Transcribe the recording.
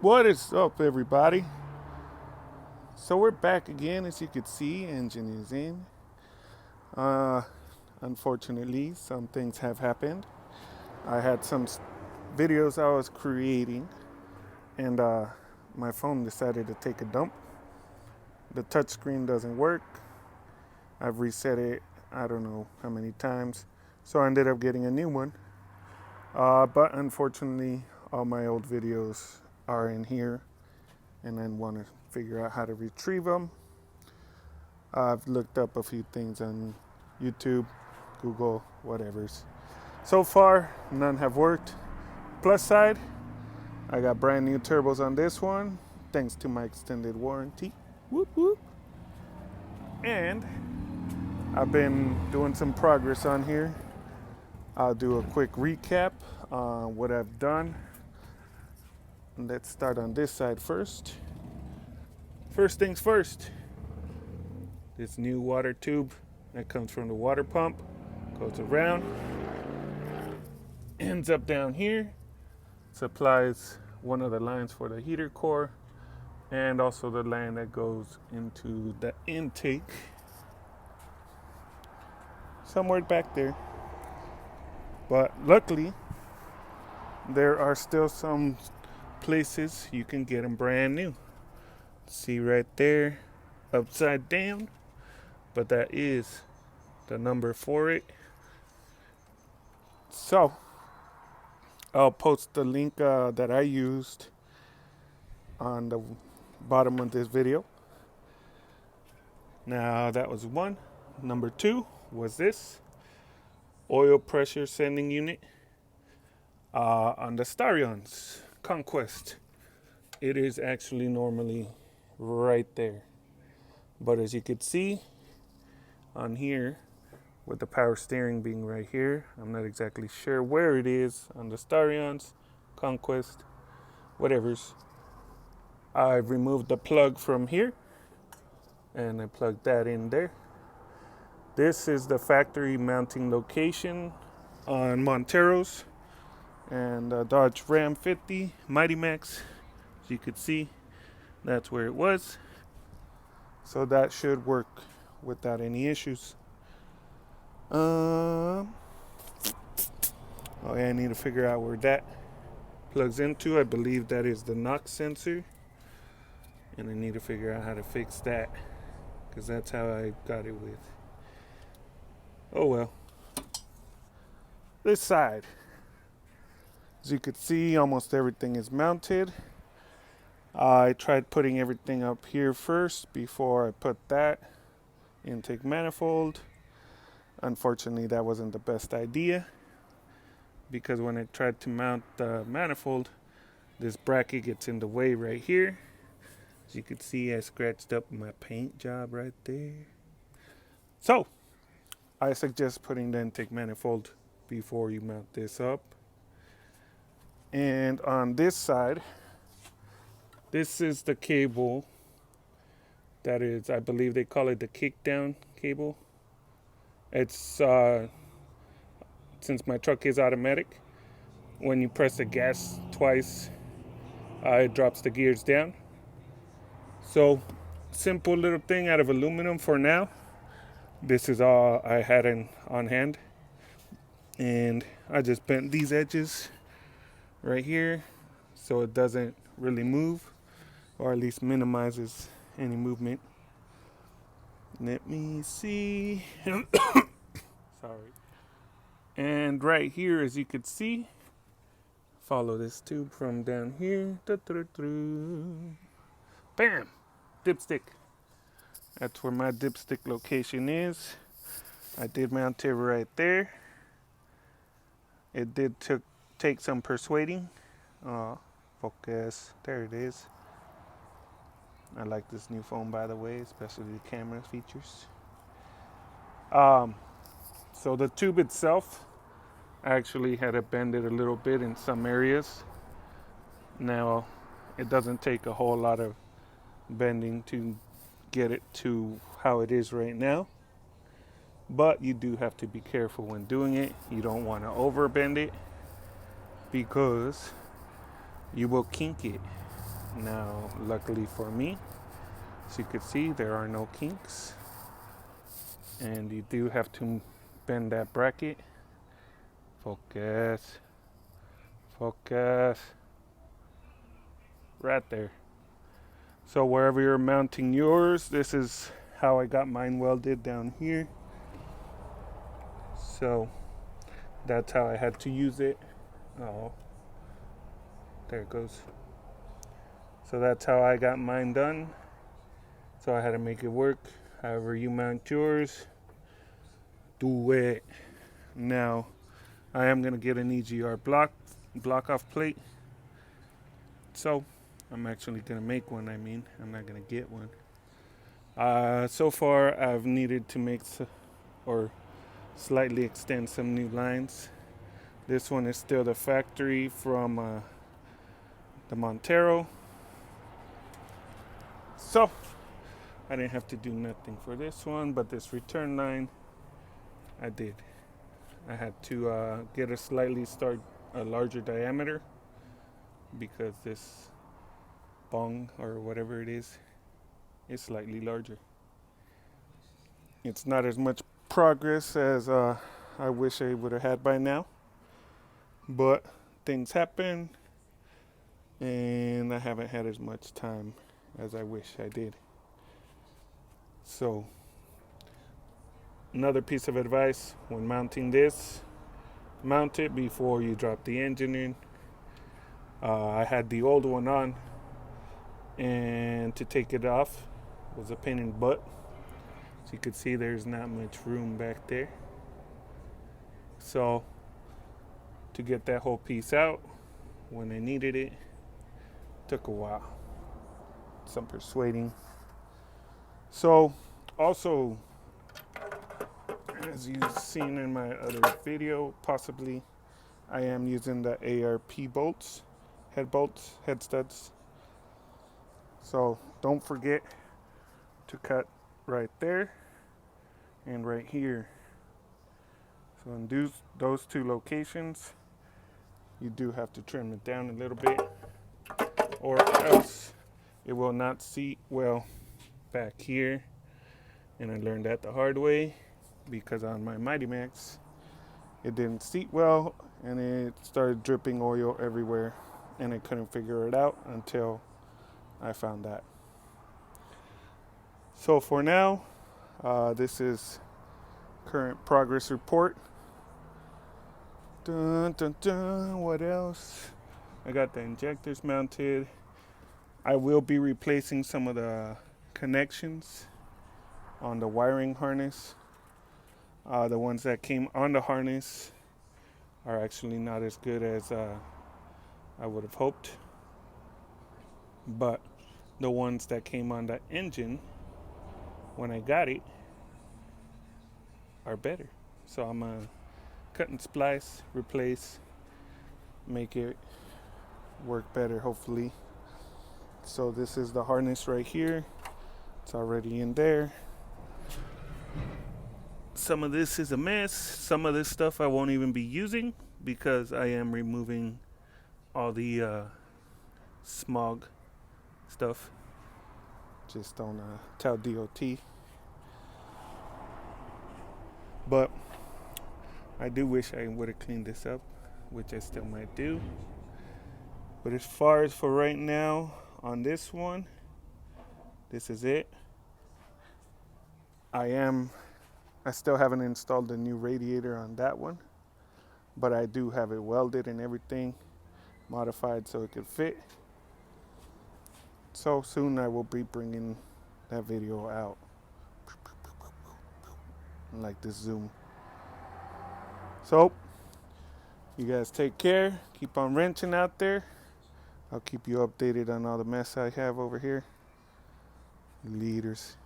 What is up, everybody? So we're back again. As you can see, engine is in. Uh, Unfortunately, some things have happened. I had some videos I was creating, and my phone decided to take a dump. The touchscreen doesn't work. I've reset it, I don't know how many times, so I ended up getting a new one. But unfortunately, all my old videos are in here, and I want to figure out how to retrieve them. I've looked up a few things on YouTube, Google, whatever's. So far, none have worked. Plus side, I got brand new turbos on this one, thanks to my extended warranty. Whoop whoop. And I've been doing some progress on here. I'll do a quick recap on what I've done. Let's start on this side first. First things first. This new water tube that comes from the water pump goes around, ends up down here, supplies one of the lines for the heater core and also the line that goes into the intake somewhere back there. But luckily, there are still some places you can get them brand new. See right there, upside down, but that is the number for it. So I'll post the link that I used on the bottom of this video. Now that was one. Number two was this oil pressure sending unit on the Starions Conquest. It is actually normally right there, but as you could see on here, with the power steering being right here, I'm not exactly sure where it is on the Starions, Conquest, whatever's. I've removed the plug from here and I plugged that in there. This is the factory mounting location on Monteros and Dodge Ram 50 Mighty Max. As you could see, that's where it was. So that should work without any issues. Oh yeah, I need to figure out where that plugs into. I believe that is the knock sensor, and I need to figure out how to fix that, because that's how I got it with. Oh well. This side, as you could see, almost everything is mounted. I tried putting everything up here first before I put that intake manifold. Unfortunately, that wasn't the best idea, because when I tried to mount the manifold, this bracket gets in the way right here. As you can see, I scratched up my paint job right there. So I suggest putting the intake manifold before you mount this up. And on this side, this is the cable that is, I believe they call it the kickdown cable. It's since my truck is automatic, when you press the gas twice, it drops the gears down. So simple little thing out of aluminum for now. This is all I had on hand, and I just bent these edges right here so it doesn't really move, or at least minimizes any movement. Let me see. Sorry. And right here, as you can see, follow this tube from down here. Bam! Dipstick. That's where my dipstick location is. I did mount it right there. It did take some persuading. Focus. There it is. I like this new phone, by the way, especially the camera features. So the tube itself, I actually had to bend it a little bit in some areas. Now, it doesn't take a whole lot of bending to get it to how it is right now, but you do have to be careful when doing it. You don't want to overbend it, because you will kink it. Now, luckily for me, as you can see, there are no kinks, and you do have to bend that bracket. Focus, focus, right there. So wherever you're mounting yours, this is how I got mine welded down here. So that's how I had to use it. Oh, there it goes. So that's how I got mine done. So I had to make it work. However you mount yours, do it. Now, I am going to get an EGR block off plate. So I'm actually going to make one. I'm not going to get one. So far, I've needed to make or slightly extend some new lines. This one is still the factory from the Montero. So I didn't have to do nothing for this one, but this return line, I did. I had to get a larger diameter because this bong or whatever it is slightly larger. It's not as much progress as I wish I would have had by now, but things happen and I haven't had as much time as I wish I did. So another piece of advice when mounting this, mount it before you drop the engine in. I had the old one on, and to take it off was a pain in the butt. So you could see there's not much room back there. So to get that whole piece out when I needed it took a while. Some persuading. So also, as you've seen in my other video, possibly, I am using the ARP bolts, head studs. So don't forget to cut right there and right here. So in those two locations, you do have to trim it down a little bit, or else it will not seat well back here. And I learned that the hard way because on my Mighty Max, it didn't seat well and it started dripping oil everywhere, and I couldn't figure it out until I found that. So for now, this is current progress report. Dun, dun, dun. What else? I got the injectors mounted. I will be replacing some of the connections on the wiring harness. The ones that came on the harness are actually not as good as I would have hoped. But the ones that came on the engine when I got it are better. So I'm going to cut and splice, replace, make it work better hopefully. So this is the harness right here. It's already in there. Some of this is a mess. Some of this stuff I won't even be using because I am removing all the smog stuff. Just don't tell DOT. But I do wish I would have cleaned this up, which I still might do. But as far as for right now on this one, this is it. I still haven't installed the new radiator on that one, but I do have it welded and everything modified so it could fit. So soon I will be bringing that video out. Like this zoom. So you guys take care. Keep on wrenching out there. I'll keep you updated on all the mess I have over here. Leaders.